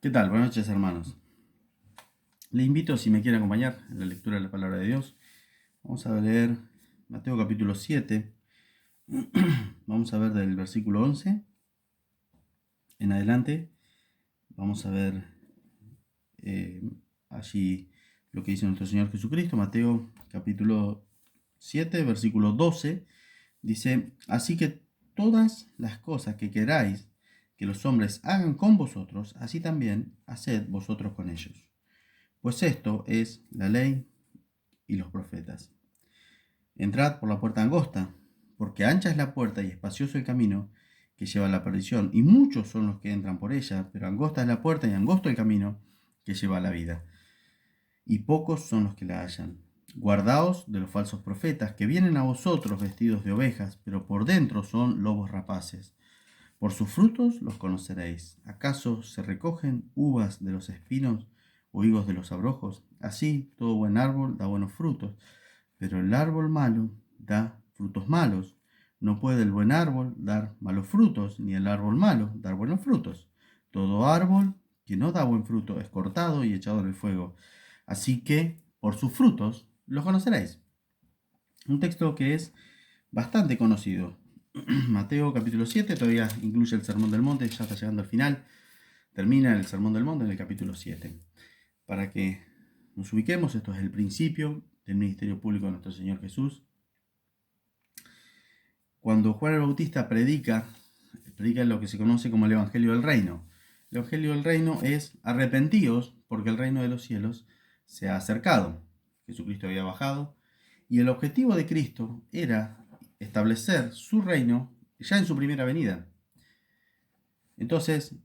¿Qué tal? Buenas noches, hermanos. Le invito, si me quiere acompañar en la lectura de la palabra de Dios, vamos a leer Mateo capítulo 7. Vamos a ver del versículo 11 en adelante. Vamos a ver eh, allí lo que dice nuestro Señor Jesucristo. Mateo capítulo 7, versículo 12. Dice: Así que todas las cosas que queráis que los hombres hagan con vosotros, así también haced vosotros con ellos. Pues esto es la ley y los profetas. Entrad por la puerta angosta, porque ancha es la puerta y espacioso el camino que lleva a la perdición, y muchos son los que entran por ella, pero angosta es la puerta y angosto el camino que lleva a la vida, y pocos son los que la hallan. Guardaos de los falsos profetas, que vienen a vosotros vestidos de ovejas, pero por dentro son lobos rapaces. Por sus frutos los conoceréis. ¿Acaso se recogen uvas de los espinos o higos de los abrojos? Así todo buen árbol da buenos frutos, pero el árbol malo da frutos malos. No puede el buen árbol dar malos frutos, ni el árbol malo dar buenos frutos. Todo árbol que no da buen fruto es cortado y echado en el fuego. Así que por sus frutos los conoceréis. Un texto que es bastante conocido. Mateo capítulo 7 todavía incluye el Sermón del Monte, ya está llegando al final. Termina el Sermón del Monte en el capítulo 7. Para que nos ubiquemos, esto es el principio del ministerio público de nuestro Señor Jesús. Cuando Juan el Bautista predica lo que se conoce como el Evangelio del Reino. El Evangelio del Reino es: arrepentíos porque el reino de los cielos se ha acercado. Jesucristo había bajado y el objetivo de Cristo era establecer su reino ya en su primera venida. Entonces,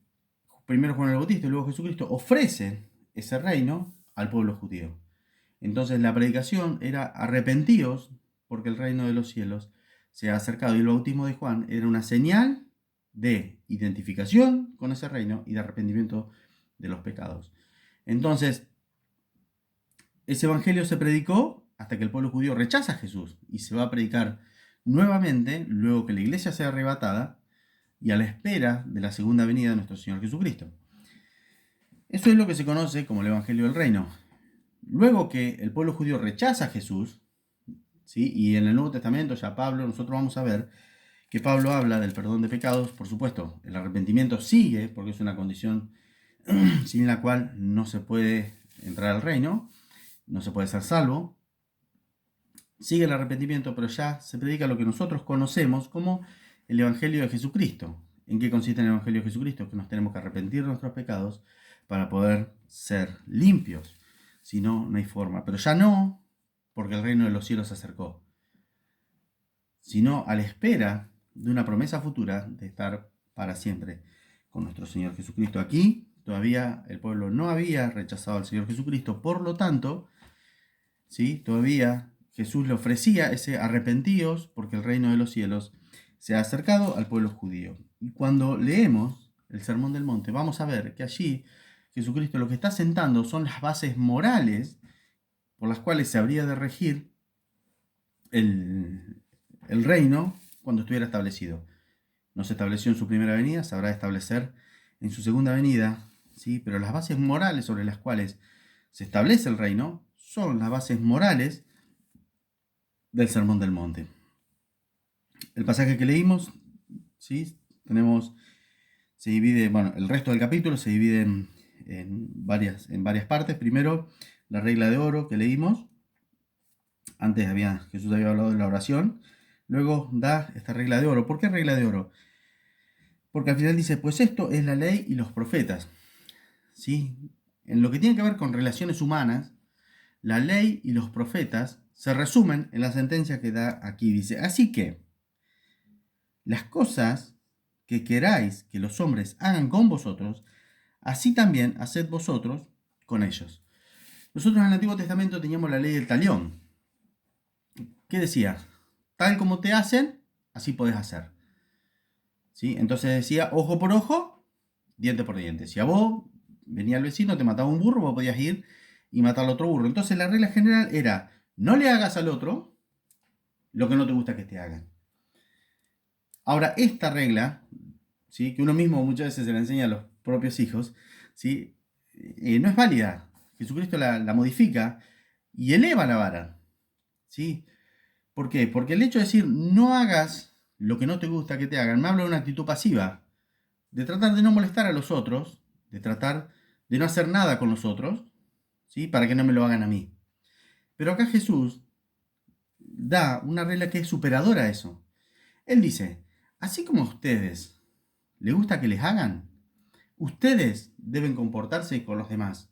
primero Juan el Bautista y luego Jesucristo ofrecen ese reino al pueblo judío. Entonces la predicación era: arrepentíos porque el reino de los cielos se ha acercado. Y el bautismo de Juan era una señal de identificación con ese reino y de arrepentimiento de los pecados. Entonces, ese evangelio se predicó hasta que el pueblo judío rechaza a Jesús y se va a predicar nuevamente luego que la iglesia sea arrebatada y a la espera de la segunda venida de nuestro Señor Jesucristo. Eso es lo que se conoce como el evangelio del reino. Luego que el pueblo judío rechaza a Jesús, ¿sí? Y en el Nuevo Testamento ya nosotros vamos a ver que Pablo habla del perdón de pecados. Por supuesto, el arrepentimiento sigue porque es una condición sin la cual no se puede entrar al reino, no se puede ser salvo. Sigue el arrepentimiento, pero ya se predica lo que nosotros conocemos como el Evangelio de Jesucristo. ¿En qué consiste el Evangelio de Jesucristo? Que nos tenemos que arrepentir de nuestros pecados para poder ser limpios. Si no, no hay forma. Pero ya no porque el reino de los cielos se acercó, sino a la espera de una promesa futura de estar para siempre con nuestro Señor Jesucristo. Aquí todavía el pueblo no había rechazado al Señor Jesucristo, por lo tanto, ¿sí? Todavía Jesús le ofrecía ese: arrepentíos porque el reino de los cielos se ha acercado al pueblo judío. Y cuando leemos el Sermón del Monte, vamos a ver que allí Jesucristo lo que está sentando son las bases morales por las cuales se habría de regir el reino cuando estuviera establecido. No se estableció en su primera venida, se habrá de establecer en su segunda venida, ¿sí? Pero las bases morales sobre las cuales se establece el reino son las bases morales del Sermón del Monte. El pasaje que leímos, ¿sí? Se divide, bueno, el resto del capítulo se divide en varias partes. Primero, la regla de oro que leímos. Antes Jesús había hablado de la oración. Luego da esta regla de oro. ¿Por qué regla de oro? Porque al final dice: pues esto es la ley y los profetas. ¿Sí? En lo que tiene que ver con relaciones humanas, la ley y los profetas se resumen en la sentencia que da aquí. Dice: así que las cosas que queráis que los hombres hagan con vosotros, así también haced vosotros con ellos. Nosotros en el Antiguo Testamento teníamos la ley del talión. ¿Qué decía? Tal como te hacen, así podés hacer. ¿Sí? Entonces decía: ojo por ojo, diente por diente. Si a vos venía el vecino, te mataba un burro, vos podías ir y matar al otro burro. Entonces la regla general era: no le hagas al otro lo que no te gusta que te hagan. Ahora, esta regla, ¿sí? Que uno mismo muchas veces se la enseña a los propios hijos, ¿sí? No es válida. Jesucristo la modifica y eleva la vara. ¿Sí? ¿Por qué? Porque el hecho de decir no hagas lo que no te gusta que te hagan, me habla de una actitud pasiva, de tratar de no molestar a los otros, de tratar de no hacer nada con los otros, ¿sí? Para que no me lo hagan a mí. Pero acá Jesús da una regla que es superadora a eso. Él dice, así como a ustedes les gusta que les hagan, ustedes deben comportarse con los demás.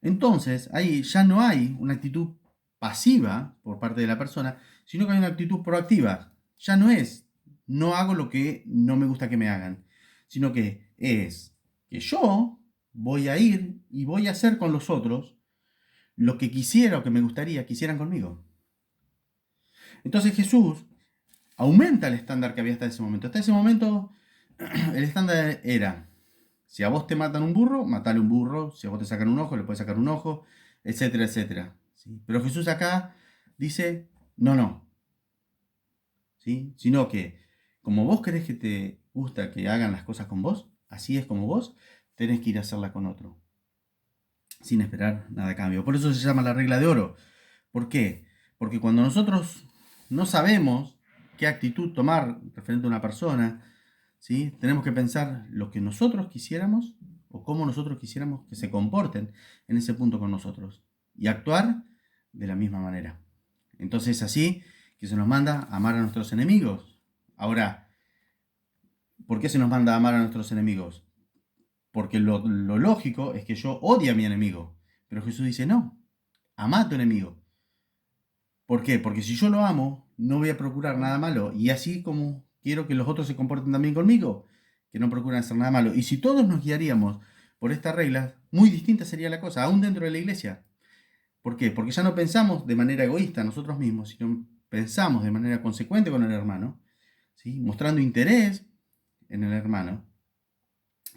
Entonces, ahí ya no hay una actitud pasiva por parte de la persona, sino que hay una actitud proactiva. Ya no es, no hago lo que no me gusta que me hagan, sino que es que yo voy a ir y voy a hacer con los otros lo que quisiera o que me gustaría que hicieran conmigo. Entonces Jesús aumenta el estándar que había hasta ese momento. Hasta ese momento el estándar era, si a vos te matan un burro, matale un burro. Si a vos te sacan un ojo, le puedes sacar un ojo, etcétera, etcétera. ¿Sí? Pero Jesús acá dice, no, no. ¿Sí? Sino que, como vos querés que te gusta que hagan las cosas con vos, así es como vos tenés que ir a hacerla con otro. Sin esperar nada a cambio. Por eso se llama la regla de oro. ¿Por qué? Porque cuando nosotros no sabemos qué actitud tomar referente a una persona, ¿sí? Tenemos que pensar lo que nosotros quisiéramos o cómo nosotros quisiéramos que se comporten en ese punto con nosotros y actuar de la misma manera. Entonces es así que se nos manda a amar a nuestros enemigos. Ahora, ¿por qué se nos manda a amar a nuestros enemigos? Porque lo lógico es que yo odie a mi enemigo. Pero Jesús dice, no, ama a tu enemigo. ¿Por qué? Porque si yo lo amo, no voy a procurar nada malo. Y así como quiero que los otros se comporten también conmigo, que no procuran hacer nada malo. Y si todos nos guiaríamos por estas reglas, muy distinta sería la cosa, aún dentro de la iglesia. ¿Por qué? Porque ya no pensamos de manera egoísta nosotros mismos, sino pensamos de manera consecuente con el hermano, ¿sí? Mostrando interés en el hermano,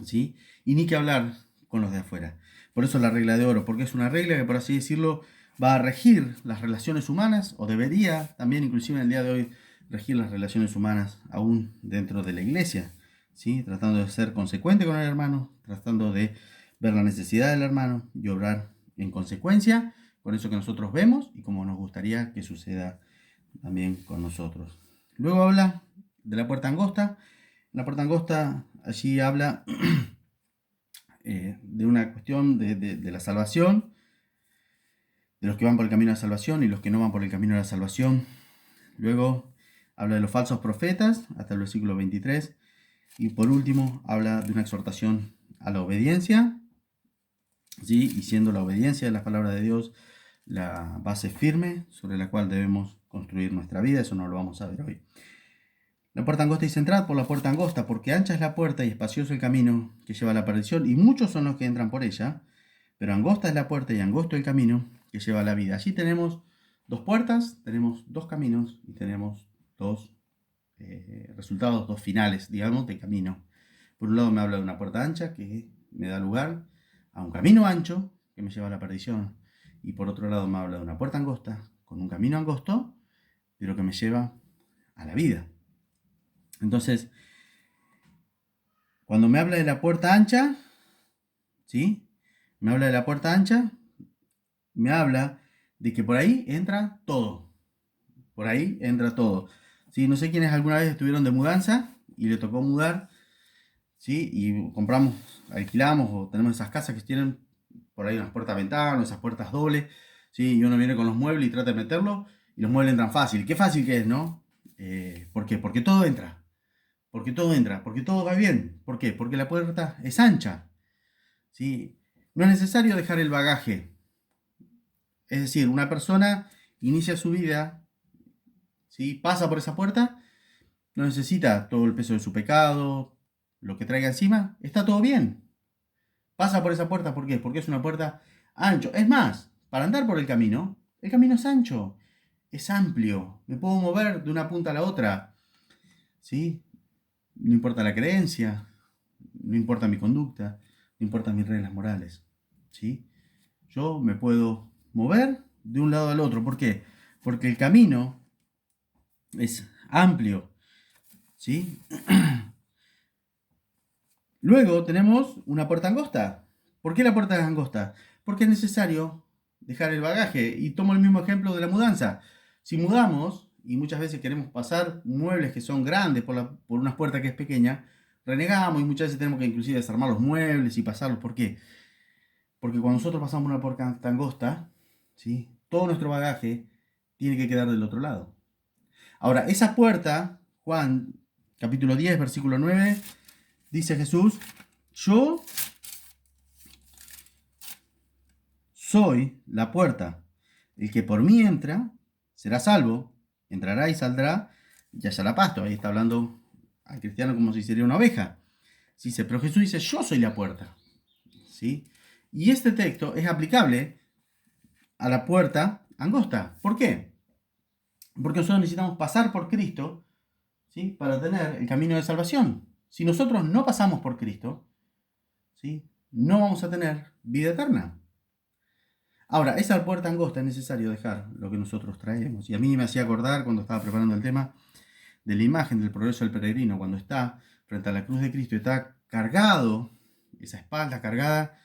¿sí? Y ni que hablar con los de afuera. Por eso la regla de oro, porque es una regla que, por así decirlo, va a regir las relaciones humanas, o debería también, inclusive en el día de hoy, regir las relaciones humanas aún dentro de la iglesia, ¿sí? Tratando de ser consecuente con el hermano, tratando de ver la necesidad del hermano y obrar en consecuencia con eso que nosotros vemos y como nos gustaría que suceda también con nosotros. Luego habla de la puerta angosta. La puerta angosta allí habla de una cuestión de la salvación, de los que van por el camino de la salvación y los que no van por el camino de la salvación. Luego habla de los falsos profetas, hasta el versículo 23. Y por último habla de una exhortación a la obediencia, ¿sí? Y siendo la obediencia de la palabra de Dios la base firme sobre la cual debemos construir nuestra vida. Eso no lo vamos a ver hoy. La puerta angosta dice, entrad por la puerta angosta, porque ancha es la puerta y espacioso el camino que lleva a la perdición, y muchos son los que entran por ella, pero angosta es la puerta y angosto el camino que lleva a la vida. Allí tenemos dos puertas, tenemos dos caminos y tenemos dos resultados, dos finales, digamos, de camino. Por un lado me habla de una puerta ancha que me da lugar a un camino ancho que me lleva a la perdición, y por otro lado me habla de una puerta angosta con un camino angosto, pero que me lleva a la vida. Entonces, cuando me habla de la puerta ancha, ¿sí? Me habla de la puerta ancha, me habla de que por ahí entra todo. Por ahí entra todo. ¿Sí? No sé quiénes alguna vez estuvieron de mudanza y le tocó mudar, ¿sí? Y compramos, alquilamos o tenemos esas casas que tienen por ahí unas puertas ventanas, esas puertas dobles, ¿sí? Y uno viene con los muebles y trata de meterlo y los muebles entran fácil. Qué fácil que es, ¿no? ¿Por qué? Porque todo entra. Porque todo entra, porque todo va bien. ¿Por qué? Porque la puerta es ancha. ¿Sí? No es necesario dejar el bagaje. Es decir, una persona inicia su vida, ¿sí? Pasa por esa puerta, no necesita todo el peso de su pecado, lo que traiga encima, está todo bien. Pasa por esa puerta, ¿por qué? Porque es una puerta ancho. Es más, para andar por el camino es ancho, es amplio, me puedo mover de una punta a la otra, ¿sí? No importa la creencia, no importa mi conducta, no importan mis reglas morales, ¿sí? Yo me puedo mover de un lado al otro. ¿Por qué? Porque el camino es amplio, ¿sí? Luego tenemos una puerta angosta. ¿Por qué la puerta es angosta? Porque es necesario dejar el bagaje. Y tomo el mismo ejemplo de la mudanza. Si mudamos y muchas veces queremos pasar muebles que son grandes por una puerta que es pequeña, renegamos y muchas veces tenemos que inclusive desarmar los muebles y pasarlos. ¿Por qué? Porque cuando nosotros pasamos una puerta angosta, ¿sí? Todo nuestro bagaje tiene que quedar del otro lado. Ahora, esa puerta, Juan capítulo 10, versículo 9, dice Jesús, yo soy la puerta. El que por mí entra será salvo, entrará y saldrá y hallará pasto. Ahí está hablando al cristiano como si sería una oveja. Sí, pero Jesús dice, yo soy la puerta. ¿Sí? Y este texto es aplicable a la puerta angosta. ¿Por qué? Porque nosotros necesitamos pasar por Cristo, ¿sí? Para tener el camino de salvación. Si nosotros no pasamos por Cristo, ¿sí? No vamos a tener vida eterna. Ahora, esa puerta angosta es necesario dejar lo que nosotros traemos. Y a mí me hacía acordar cuando estaba preparando el tema de la imagen del progreso del peregrino, cuando está frente a la cruz de Cristo y está cargado, esa espalda cargada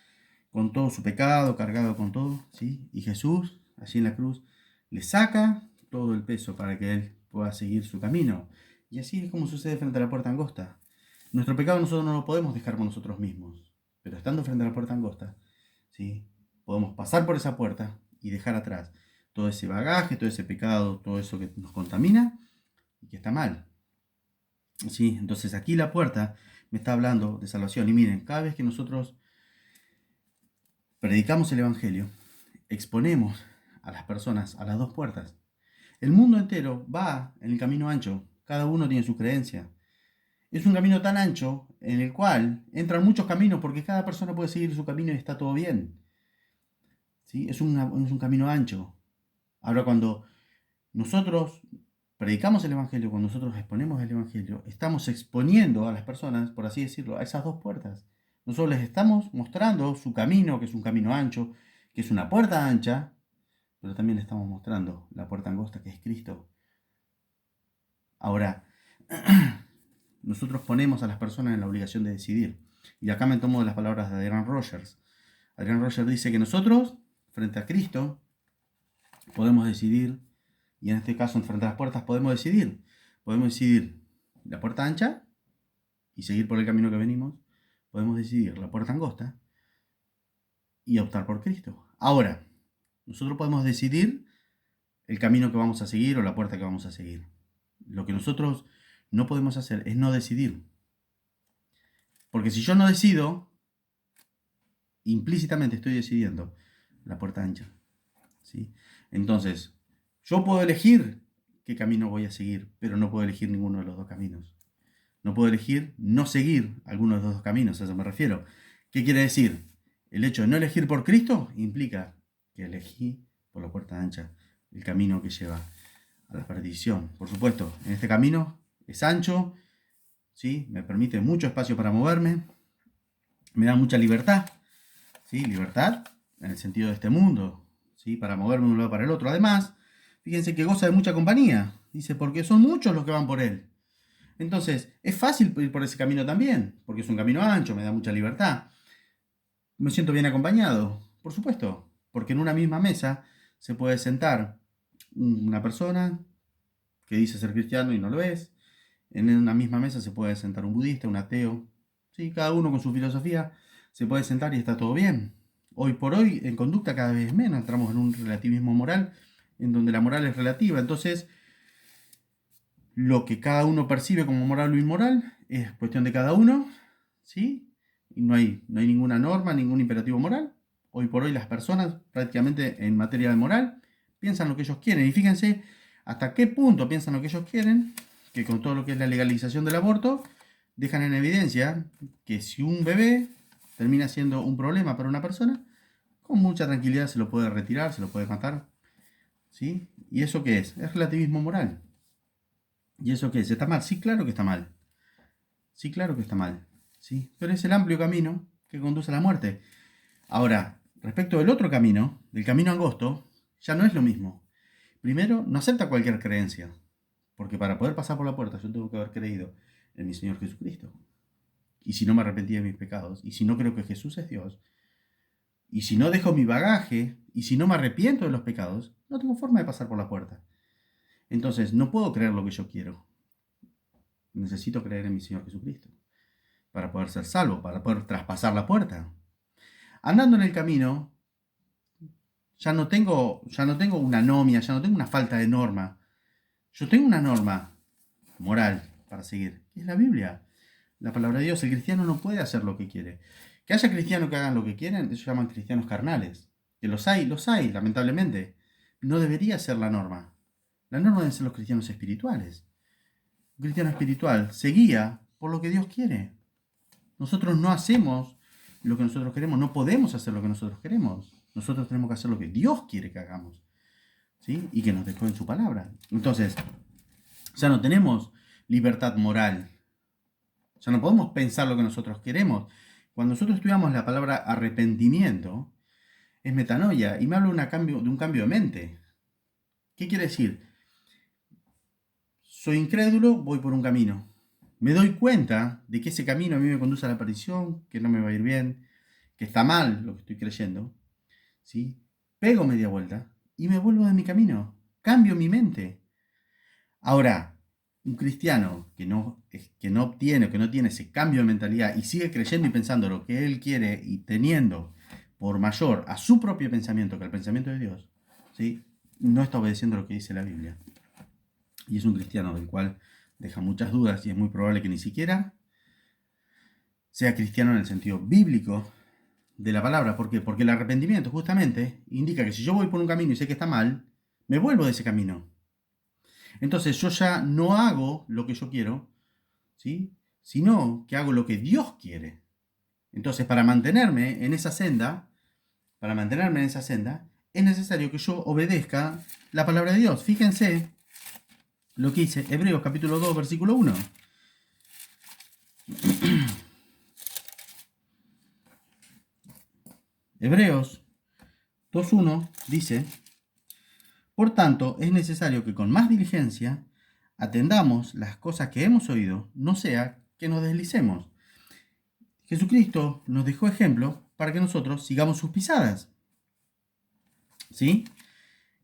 con todo su pecado, cargado con todo, ¿sí? Y Jesús, allí en la cruz, le saca todo el peso para que él pueda seguir su camino. Y así es como sucede frente a la puerta angosta. Nuestro pecado nosotros no lo podemos dejar por nosotros mismos, pero estando frente a la puerta angosta, ¿sí? Podemos pasar por esa puerta y dejar atrás todo ese bagaje, todo ese pecado, todo eso que nos contamina y que está mal. ¿Sí? Entonces aquí la puerta me está hablando de salvación. Y miren, cada vez que nosotros predicamos el Evangelio, exponemos a las personas a las dos puertas. El mundo entero va en el camino ancho, cada uno tiene su creencia. Es un camino tan ancho en el cual entran muchos caminos porque cada persona puede seguir su camino y está todo bien. ¿Sí? Es un camino ancho. Ahora, cuando nosotros predicamos el Evangelio, cuando nosotros exponemos el Evangelio, estamos exponiendo a las personas, por así decirlo, a esas dos puertas. Nosotros les estamos mostrando su camino, que es un camino ancho, que es una puerta ancha, pero también le estamos mostrando la puerta angosta, que es Cristo. Ahora, nosotros ponemos a las personas en la obligación de decidir. Y acá me tomo de las palabras de Adrian Rogers. Adrian Rogers dice que nosotros, frente a Cristo, podemos decidir, y en este caso, frente a las puertas, podemos decidir. Podemos decidir la puerta ancha y seguir por el camino que venimos. Podemos decidir la puerta angosta y optar por Cristo. Ahora, nosotros podemos decidir el camino que vamos a seguir o la puerta que vamos a seguir. Lo que nosotros no podemos hacer es no decidir. Porque si yo no decido, implícitamente estoy decidiendo la puerta ancha. ¿Sí? Entonces, yo puedo elegir qué camino voy a seguir, pero no puedo elegir ninguno de los dos caminos. No puedo elegir no seguir alguno de los dos caminos, a eso me refiero. ¿Qué quiere decir? El hecho de no elegir por Cristo implica que elegí por la puerta ancha, el camino que lleva a la perdición. Por supuesto, en este camino es ancho, ¿sí? Me permite mucho espacio para moverme, me da mucha libertad, ¿sí? Libertad en el sentido de este mundo, ¿sí? Para moverme de un lado para el otro. Además, fíjense que goza de mucha compañía, dice, porque son muchos los que van por él. Entonces, es fácil ir por ese camino también, porque es un camino ancho, me da mucha libertad. Me siento bien acompañado, por supuesto, porque en una misma mesa se puede sentar una persona que dice ser cristiano y no lo es. En una misma mesa se puede sentar un budista, un ateo. Sí, cada uno con su filosofía se puede sentar y está todo bien. Hoy por hoy, en conducta cada vez menos, entramos en un relativismo moral, en donde la moral es relativa. Entonces, lo que cada uno percibe como moral o inmoral es cuestión de cada uno, ¿sí? Y no hay ninguna norma, ningún imperativo moral. Hoy por hoy las personas, prácticamente en materia de moral, piensan lo que ellos quieren. Y fíjense hasta qué punto piensan lo que ellos quieren, que con todo lo que es la legalización del aborto, dejan en evidencia que si un bebé termina siendo un problema para una persona, con mucha tranquilidad se lo puede retirar, se lo puede matar, ¿sí? ¿Y eso qué es? Es relativismo moral. ¿Y eso qué es? ¿Está mal? Sí, claro que está mal. Sí, claro que está mal. ¿Sí? Pero es el amplio camino que conduce a la muerte. Ahora, respecto del otro camino, del camino angosto, ya no es lo mismo. Primero, no acepta cualquier creencia. Porque para poder pasar por la puerta yo tengo que haber creído en mi Señor Jesucristo. y si no me arrepentí de mis pecados, y si no creo que Jesús es Dios, y si no dejo mi bagaje, y si no me arrepiento de los pecados, no tengo forma de pasar por la puerta. Entonces, no puedo creer lo que yo quiero. Necesito creer en mi Señor Jesucristo para poder ser salvo, para poder traspasar la puerta. Andando en el camino, ya no tengo una anomia, ya no tengo una falta de norma. Yo tengo una norma moral para seguir, que es la Biblia, la palabra de Dios. El cristiano no puede hacer lo que quiere. Que haya cristianos que hagan lo que quieren, eso llaman cristianos carnales. Que los hay, lamentablemente. No debería ser la norma. La norma deben ser los cristianos espirituales. Un cristiano espiritual se guía por lo que Dios quiere. Nosotros no hacemos lo que nosotros queremos, no podemos hacer lo que nosotros queremos. Nosotros tenemos que hacer lo que Dios quiere que hagamos, ¿sí? Y que nos dejó en su palabra. Entonces, ya no tenemos libertad moral. Ya no podemos pensar lo que nosotros queremos. Cuando nosotros estudiamos la palabra arrepentimiento, es metanoia, y me habla de un cambio de mente. ¿Qué quiere decir? Soy incrédulo, voy por un camino. Me doy cuenta de que ese camino a mí me conduce a la perdición, que no me va a ir bien, que está mal lo que estoy creyendo, ¿sí? Pego media vuelta y me vuelvo de mi camino. Cambio mi mente. Ahora, un cristiano que no tiene ese cambio de mentalidad y sigue creyendo y pensando lo que él quiere y teniendo por mayor a su propio pensamiento que al pensamiento de Dios, ¿sí? No está obedeciendo lo que dice la Biblia. Y es un cristiano del cual deja muchas dudas y es muy probable que ni siquiera sea cristiano en el sentido bíblico de la palabra. ¿Por qué? Porque el arrepentimiento justamente indica que si yo voy por un camino y sé que está mal, me vuelvo de ese camino. Entonces yo ya no hago lo que yo quiero, ¿sí? Sino que hago lo que Dios quiere. Entonces, para mantenerme en esa senda, es necesario que yo obedezca la palabra de Dios. Fíjense lo que dice Hebreos capítulo 2, versículo 1. Hebreos 2.1 dice: por tanto, es necesario que con más diligencia atendamos las cosas que hemos oído, no sea que nos deslicemos. Jesucristo nos dejó ejemplo para que nosotros sigamos sus pisadas. ¿Sí?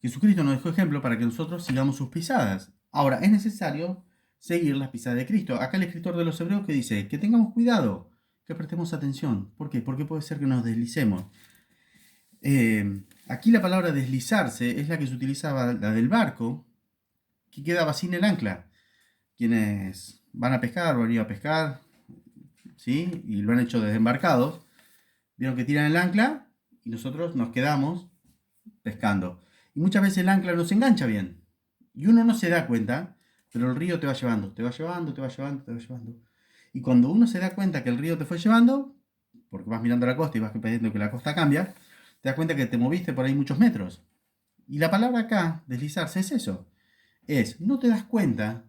Jesucristo nos dejó ejemplo para que nosotros sigamos sus pisadas. Ahora, es necesario seguir las pisadas de Cristo. Acá el escritor de los Hebreos que dice que tengamos cuidado, que prestemos atención. ¿Por qué? Porque puede ser que nos deslicemos. Aquí la palabra deslizarse es la que se utilizaba, la del barco, que quedaba sin el ancla. Quienes van a pescar o han ido a pescar, ¿sí? Y lo han hecho desde embarcados, vieron que tiran el ancla y nosotros nos quedamos pescando. Y muchas veces el ancla no se engancha bien. Y uno no se da cuenta, pero el río te va llevando, te va llevando, te va llevando, te va llevando. Y cuando uno se da cuenta que el río te fue llevando, porque vas mirando la costa y vas pidiendo que la costa cambia, te das cuenta que te moviste por ahí muchos metros. Y la palabra acá, deslizarse, es eso. Es, no te das cuenta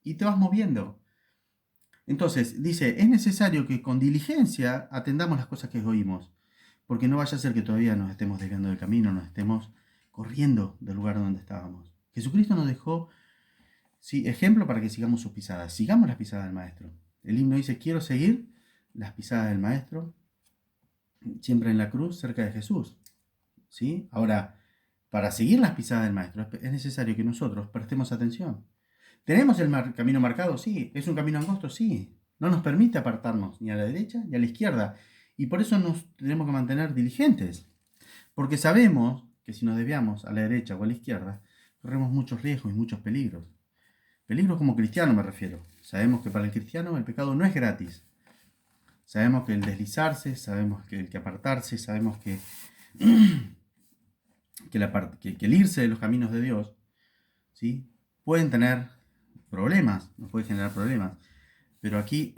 y te vas moviendo. Entonces, dice, es necesario que con diligencia atendamos las cosas que oímos, porque no vaya a ser que todavía nos estemos desviando del camino, nos estemos corriendo del lugar donde estábamos. Jesucristo nos dejó, sí, ejemplo para que sigamos sus pisadas. Sigamos las pisadas del Maestro. El himno dice, quiero seguir las pisadas del Maestro, siempre en la cruz, cerca de Jesús. ¿Sí? Ahora, para seguir las pisadas del Maestro es necesario que nosotros prestemos atención. ¿Tenemos el camino marcado? Sí. ¿Es un camino angosto? Sí. No nos permite apartarnos ni a la derecha ni a la izquierda. Y por eso nos tenemos que mantener diligentes. Porque sabemos que si nos desviamos a la derecha o a la izquierda, corremos muchos riesgos y muchos peligros. Peligros como cristiano me refiero. Sabemos que para el cristiano el pecado no es gratis. Sabemos que el deslizarse, sabemos que el que apartarse, sabemos que el irse de los caminos de Dios, ¿sí? Pueden tener problemas, nos puede generar problemas. Pero aquí,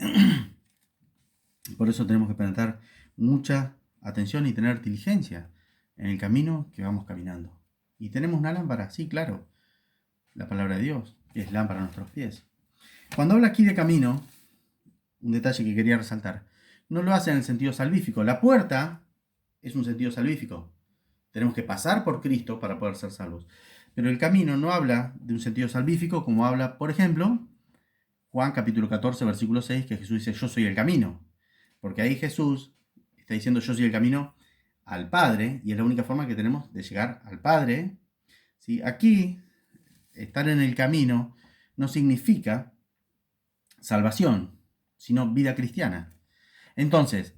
por eso tenemos que prestar mucha atención y tener diligencia en el camino que vamos caminando. ¿Y tenemos una lámpara? Sí, claro. La palabra de Dios, que es lámpara a nuestros pies. Cuando habla aquí de camino, un detalle que quería resaltar, no lo hace en el sentido salvífico. La puerta es un sentido salvífico. Tenemos que pasar por Cristo para poder ser salvos. Pero el camino no habla de un sentido salvífico como habla, por ejemplo, Juan capítulo 14, versículo 6, que Jesús dice, yo soy el camino. Porque ahí Jesús está diciendo, yo soy el camino al Padre, y es la única forma que tenemos de llegar al Padre. ¿Sí? Aquí, estar en el camino no significa salvación, sino vida cristiana. Entonces,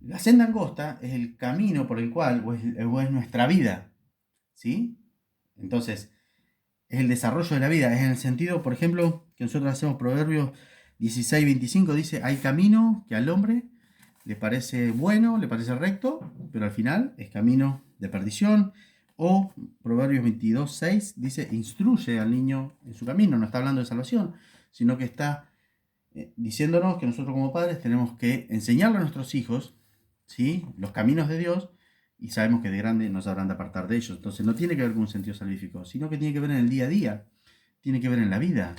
la senda angosta es el camino por el cual, o es nuestra vida, ¿sí? Entonces, es el desarrollo de la vida, es en el sentido, por ejemplo, que nosotros hacemos Proverbios 16:25, dice, hay camino que al hombre le parece bueno, le parece recto, pero al final es camino de perdición. O Proverbios 22:6 dice, instruye al niño en su camino, no está hablando de salvación, sino que está diciéndonos que nosotros como padres tenemos que enseñarle a nuestros hijos, ¿sí?, los caminos de Dios, y sabemos que de grande no sabrán de apartar de ellos. Entonces no tiene que ver con un sentido salvífico, sino que tiene que ver en el día a día, tiene que ver en la vida.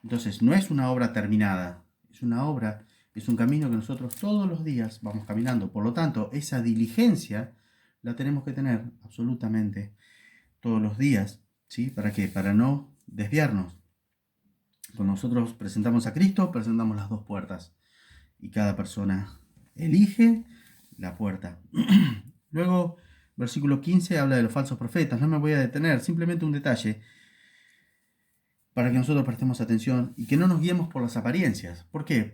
Entonces no es una obra terminada, es una obra, es un camino que nosotros todos los días vamos caminando. Por lo tanto, esa diligencia la tenemos que tener absolutamente todos los días. ¿Sí? ¿Para qué? Para no desviarnos. Cuando nosotros presentamos a Cristo, presentamos las dos puertas. Y cada persona elige la puerta. Luego, versículo 15 habla de los falsos profetas. No me voy a detener, simplemente un detalle para que nosotros prestemos atención y que no nos guiemos por las apariencias. ¿Por qué?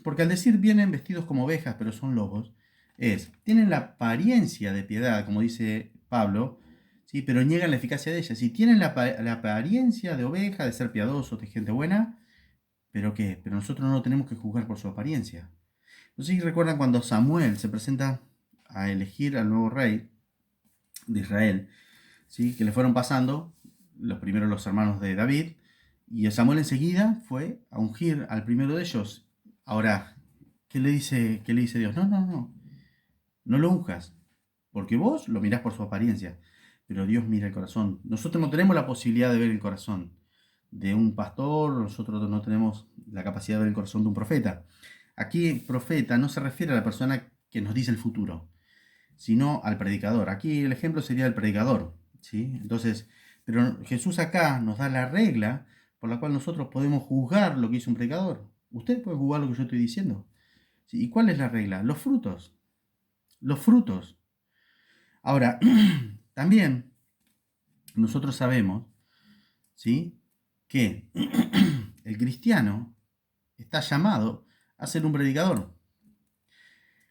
Porque al decir vienen vestidos como ovejas, pero son lobos, tienen la apariencia de piedad, como dice Pablo, ¿sí?, pero niegan la eficacia de ella. Si tienen la apariencia de oveja, de ser piadosos, de gente buena, ¿pero qué? Pero nosotros no tenemos que juzgar por su apariencia. No sé si recuerdan cuando Samuel se presenta a elegir al nuevo rey de Israel, ¿sí?, que le fueron pasando los primeros los hermanos de David, y Samuel enseguida fue a ungir al primero de ellos. Ahora, ¿qué le dice Dios? No lo unjas, porque vos lo mirás por su apariencia, pero Dios mira el corazón. Nosotros no tenemos la posibilidad de ver el corazón de un pastor, nosotros no tenemos la capacidad de ver el corazón de un profeta. Aquí profeta no se refiere a la persona que nos dice el futuro, sino al predicador. Aquí el ejemplo sería el predicador, ¿sí? Entonces, pero Jesús acá nos da la regla por la cual nosotros podemos juzgar lo que hizo un predicador. Usted puede juzgar lo que yo estoy diciendo. ¿Sí? ¿Y cuál es la regla? Los frutos. Los frutos. Ahora, también nosotros sabemos, ¿sí?, que el cristiano está llamado a ser un predicador.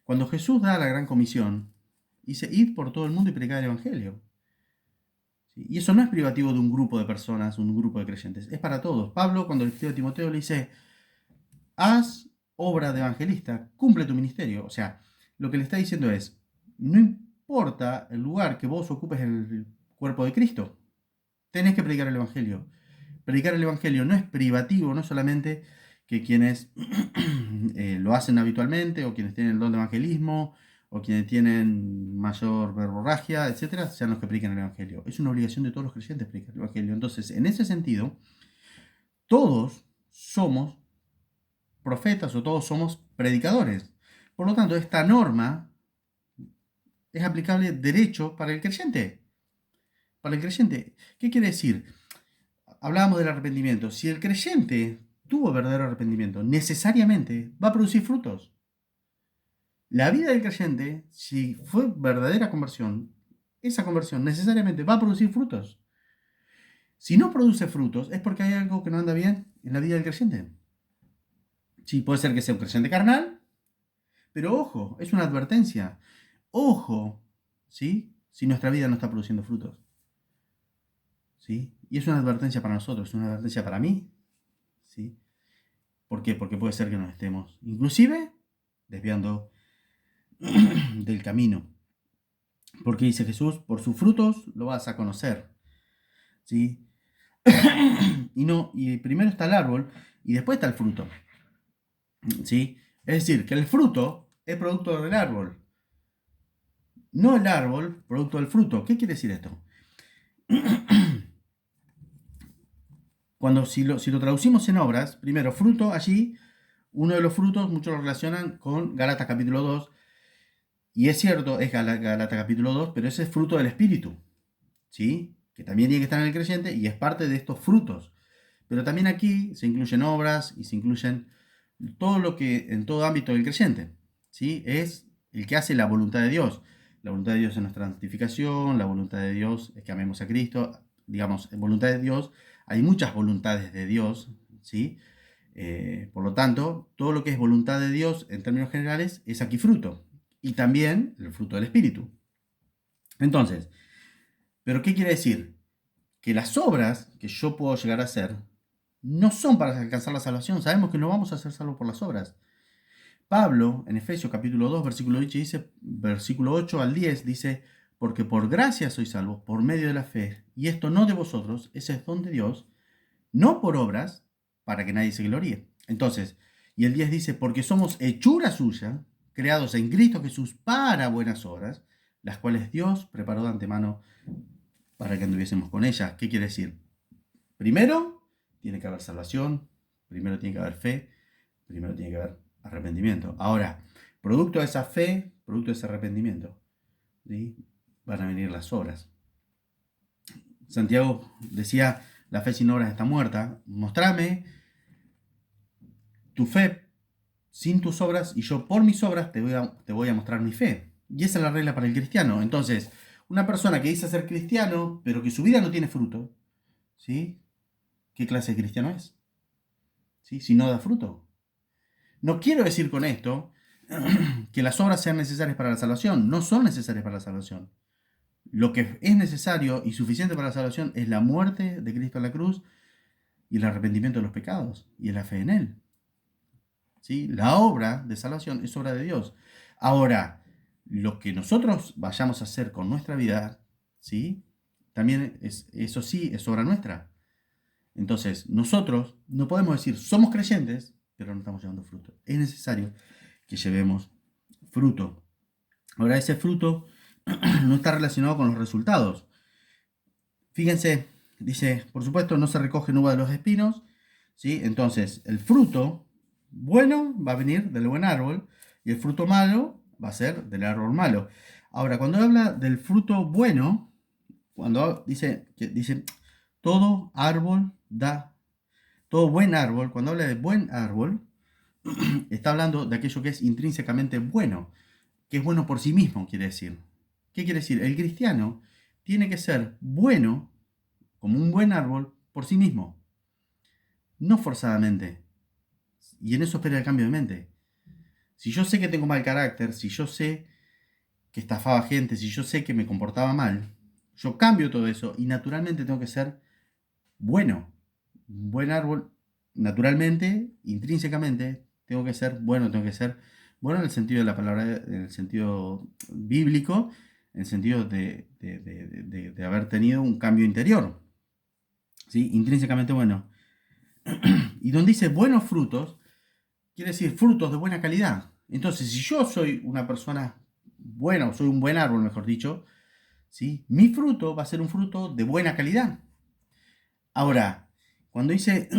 Cuando Jesús da la gran comisión, dice, id por todo el mundo y predicad el evangelio. ¿Sí? Y eso no es privativo de un grupo de personas, un grupo de creyentes, es para todos. Pablo, cuando le escribe a Timoteo, le dice, haz obra de evangelista, cumple tu ministerio. O sea, lo que le está diciendo es, no importa el lugar que vos ocupes en el cuerpo de Cristo, tenés que predicar el evangelio. Predicar el evangelio no es privativo, no es solamente que quienes lo hacen habitualmente, o quienes tienen el don de evangelismo, o quienes tienen mayor verborragia, etcétera, sean los que predican el evangelio. Es una obligación de todos los creyentes predicar el evangelio. Entonces, en ese sentido, todos somos profetas o todos somos predicadores. Por lo tanto, esta norma es aplicable derecho para el creyente. Para el creyente. ¿Qué quiere decir? Hablábamos del arrepentimiento. Si el creyente tuvo verdadero arrepentimiento, necesariamente va a producir frutos. La vida del creyente, si fue verdadera conversión, esa conversión necesariamente va a producir frutos. Si no produce frutos, es porque hay algo que no anda bien en la vida del creyente. Sí, puede ser que sea un creyente carnal, pero ojo, es una advertencia. Ojo, ¿sí?, si nuestra vida no está produciendo frutos. ¿Sí? Y es una advertencia para nosotros, es una advertencia para mí. ¿Sí? ¿Por qué? Porque puede ser que nos estemos, inclusive, desviando del camino. Porque dice Jesús, por sus frutos lo vas a conocer. ¿Sí? Y primero está el árbol y después está el fruto. ¿Sí? Es decir, que el fruto es producto del árbol. No el árbol, producto del fruto. ¿Qué quiere decir esto? Si lo traducimos en obras, primero, fruto allí, uno de los frutos, muchos lo relacionan con Gálatas capítulo 2, y es cierto, es Gálatas capítulo 2, pero ese es fruto del Espíritu, ¿sí?, que también tiene que estar en el creyente y es parte de estos frutos. Pero también aquí se incluyen obras y se incluyen todo lo que en todo ámbito del creyente, ¿sí? Es el que hace la voluntad de Dios. La voluntad de Dios es nuestra santificación, la voluntad de Dios es que amemos a Cristo. Digamos, en voluntad de Dios hay muchas voluntades de Dios, ¿sí? Por lo tanto, todo lo que es voluntad de Dios en términos generales es aquí fruto. Y también el fruto del Espíritu. Entonces, ¿pero qué quiere decir? Que las obras que yo puedo llegar a hacer no son para alcanzar la salvación. Sabemos que no vamos a ser salvos por las obras. Pablo, en Efesios capítulo 2, versículo 8 al 10, dice, porque por gracia sois salvos, por medio de la fe, y esto no de vosotros, ese es don de Dios, no por obras, para que nadie se gloríe. Entonces, y el 10 dice, porque somos hechura suya, creados en Cristo Jesús para buenas obras, las cuales Dios preparó de antemano para que anduviésemos con ellas. ¿Qué quiere decir? Primero, tiene que haber salvación, primero tiene que haber fe, primero tiene que haber arrepentimiento. Ahora, producto de esa fe, producto de ese arrepentimiento, ¿sí? Van a venir las obras. Santiago decía, la fe sin obras está muerta. Mostrame tu fe sin tus obras y yo por mis obras te voy a mostrar mi fe. Y esa es la regla para el cristiano. Entonces, una persona que dice ser cristiano, pero que su vida no tiene fruto, ¿sí? ¿Qué clase de cristiano es? ¿Sí? Si no da fruto. No quiero decir con esto que las obras sean necesarias para la salvación. No son necesarias para la salvación. Lo que es necesario y suficiente para la salvación es la muerte de Cristo en la cruz y el arrepentimiento de los pecados y la fe en Él. ¿Sí? La obra de salvación es obra de Dios. Ahora, lo que nosotros vayamos a hacer con nuestra vida, ¿sí? También eso sí es obra nuestra. Entonces, nosotros no podemos decir somos creyentes, pero no estamos llevando fruto. Es necesario que llevemos fruto. Ahora, ese fruto no está relacionado con los resultados. Fíjense, dice, por supuesto, no se recogen uvas de los espinos, ¿sí? Entonces, el fruto bueno va a venir del buen árbol y el fruto malo va a ser del árbol malo. Ahora, cuando habla del fruto bueno, cuando dice todo árbol da, todo buen árbol, cuando habla de buen árbol, está hablando de aquello que es intrínsecamente bueno, que es bueno por sí mismo, quiere decir. ¿Qué quiere decir? El cristiano tiene que ser bueno, como un buen árbol, por sí mismo, no forzadamente. Y en eso espera el cambio de mente. Si yo sé que tengo mal carácter, si yo sé que estafaba gente, si yo sé que me comportaba mal, yo cambio todo eso y naturalmente tengo que ser bueno. Un buen árbol, naturalmente, intrínsecamente, tengo que ser bueno, tengo que ser bueno en el sentido de la palabra, en el sentido bíblico, en el sentido de haber tenido un cambio interior. ¿Sí? Intrínsecamente bueno. Y donde dice buenos frutos, quiere decir frutos de buena calidad. Entonces, si yo soy una persona buena, o soy un buen árbol, mejor dicho, ¿sí? Mi fruto va a ser un fruto de buena calidad. Ahora, cuando dice,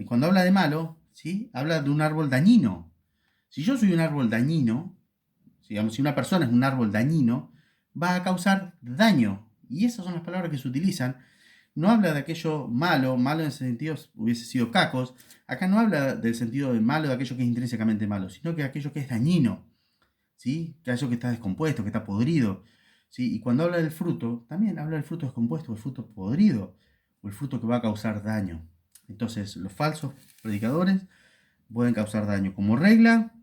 cuando habla de malo, ¿sí? Habla de un árbol dañino. Si yo soy un árbol dañino, digamos, si una persona es un árbol dañino, va a causar daño. Y esas son las palabras que se utilizan. No habla de aquello malo, malo en ese sentido hubiese sido cacos. Acá no habla del sentido de malo de aquello que es intrínsecamente malo, sino que de aquello que es dañino, ¿sí? Que aquello que está descompuesto, que está podrido, ¿sí? Y cuando habla del fruto, también habla del fruto descompuesto, el fruto podrido, o el fruto que va a causar daño. Entonces, los falsos predicadores pueden causar daño. Como regla,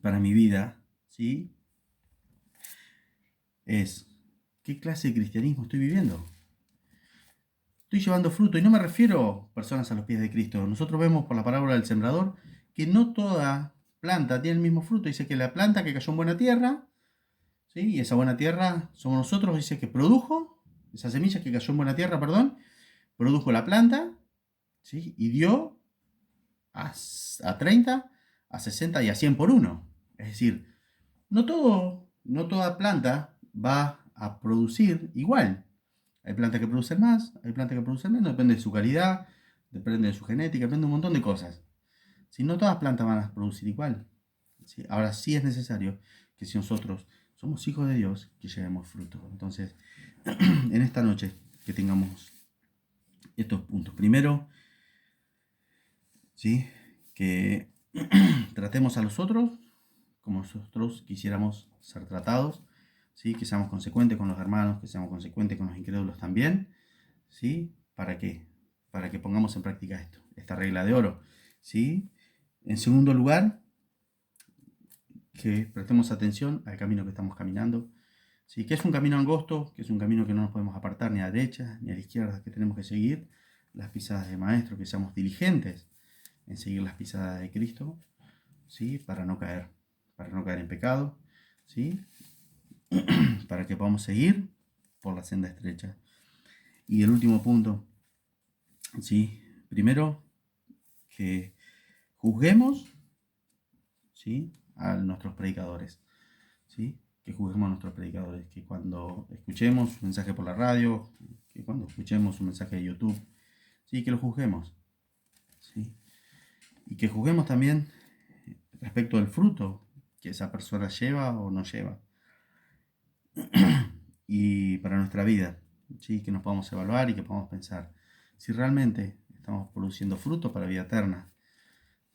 para mi vida, ¿sí? Es, ¿qué clase de cristianismo estoy viviendo? Estoy llevando fruto y no me refiero a personas a los pies de Cristo. Nosotros vemos por la parábola del sembrador que no toda planta tiene el mismo fruto. Dice que la planta que cayó en buena tierra, ¿sí? Y esa buena tierra somos nosotros, dice que produjo, esa semilla que cayó en buena tierra, perdón, produjo la planta, ¿sí? Y dio a 30, a 60 y a 100 por uno. Es decir, no toda planta va a producir igual. Hay plantas que producen más, hay plantas que producen menos, depende de su calidad, depende de su genética, depende de un montón de cosas. Si no todas las plantas van a producir igual. ¿Sí? Ahora sí es necesario que si nosotros somos hijos de Dios, que llevemos fruto. Entonces, en esta noche, que tengamos estos puntos. Primero, ¿sí? Que tratemos a los otros como nosotros quisiéramos ser tratados, ¿sí? Que seamos consecuentes con los hermanos, que seamos consecuentes con los incrédulos también, ¿sí? ¿Para qué? Para que pongamos en práctica esta regla de oro, ¿sí? En segundo lugar, que prestemos atención al camino que estamos caminando, ¿sí? Que es un camino angosto, que es un camino que no nos podemos apartar ni a la derecha ni a la izquierda, que tenemos que seguir las pisadas del Maestro, que seamos diligentes en seguir las pisadas de Cristo, ¿sí? Para no caer en pecado, ¿sí? Para que podamos seguir por la senda estrecha. Y el último punto, ¿sí? Primero, que juzguemos, ¿sí? A nuestros predicadores, ¿sí? Que juzguemos a nuestros predicadores, que cuando escuchemos un mensaje por la radio, que cuando escuchemos un mensaje de YouTube, ¿sí? Que lo juzguemos, ¿sí? Y que juzguemos también respecto del fruto que esa persona lleva o no lleva. Y para nuestra vida, ¿sí? Que nos podamos evaluar y que podamos pensar si realmente estamos produciendo fruto para vida eterna,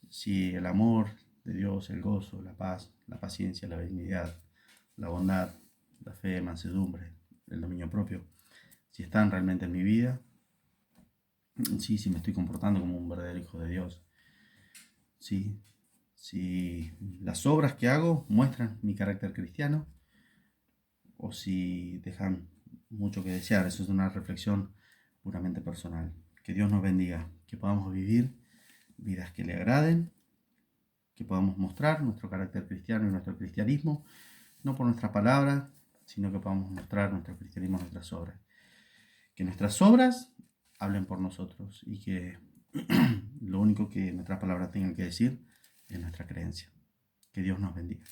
si el amor de Dios, el gozo, la paz, la paciencia, la benignidad, la bondad, la fe, mansedumbre, el dominio propio, si están realmente en mi vida, sí, si me estoy comportando como un verdadero hijo de Dios, sí, si las obras que hago muestran mi carácter cristiano o si dejan mucho que desear. Eso es una reflexión puramente personal. Que Dios nos bendiga, que podamos vivir vidas que le agraden, que podamos mostrar nuestro carácter cristiano y nuestro cristianismo, no por nuestras palabras, sino que podamos mostrar nuestro cristianismo en nuestras obras. Que nuestras obras hablen por nosotros y que lo único que nuestras palabras tengan que decir es nuestra creencia. Que Dios nos bendiga.